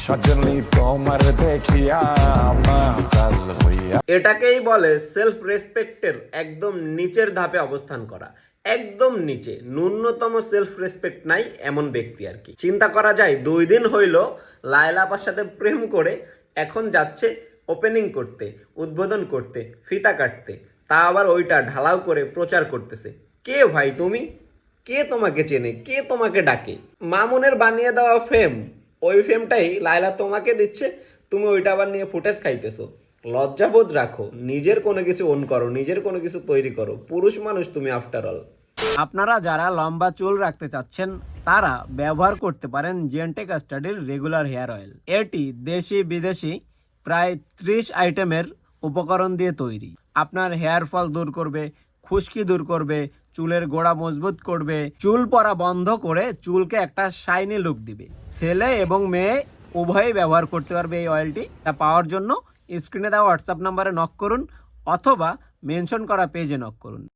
সজনী তোমার দেখিয়া মাতাল হইয়া। এটাকেই বলে সেলফ রেসপেক্টের একদম নিচের ধাপে অবস্থান করা। একদম নিচে, ন্যূনতম সেলফ রেসপেক্ট নাই এমন ব্যক্তি আর কি। চিন্তা করা যায় 2 দিন হইল লায়লা আপার সাথে প্রেম করে এখন যাচ্ছে ওপেনিং করতে, উদ্বোধন করতে, ফিতা কাটতে, তা আবার ওইটা ঢালাও করে প্রচার করতেছে। কে ভাই তুমি? কে তোমাকে চেনে? কে তোমাকে ডাকে? মামুনের বানিয়ে দেওয়া ফেম, ওই ফেমটাই লায়লা তোমাকে দিচ্ছে, তুমি ওইটা আবার নিয়ে ফুটেজ খাইতেছো। লজ্জাবোধ রাখো, নিজের কোনো কিছু ওন করো, নিজের কোনো কিছু তৈরি করো। পুরুষ মানুষ তুমি আফটার অল। আপনারা যারা লম্বা চুল রাখতে চাচ্ছেন তারা ব্যবহার করতে পারেন জেন্টে কাস্টাডির রেগুলার হেয়ার অয়েল। এটি দেশি বিদেশি প্রায় 30 আইটেমের উপকরণ দিয়ে তৈরি। আপনার হেয়ার ফল দূর করবে, খুশকি দূর করবে, চুলের গোড়া মজবুত করবে, চুল পড়া বন্ধ করে চুলকে একটা শাইনি লুক দিবে। ছেলে এবং মেয়ে উভয়ই ব্যবহার করতে পারবে এই অয়েলটি। তা পাওয়ার জন্য স্ক্রিনে দেওয়া হোয়াটসঅ্যাপ নাম্বারে নক করুন অথবা মেনশন করা পেজে নক করুন।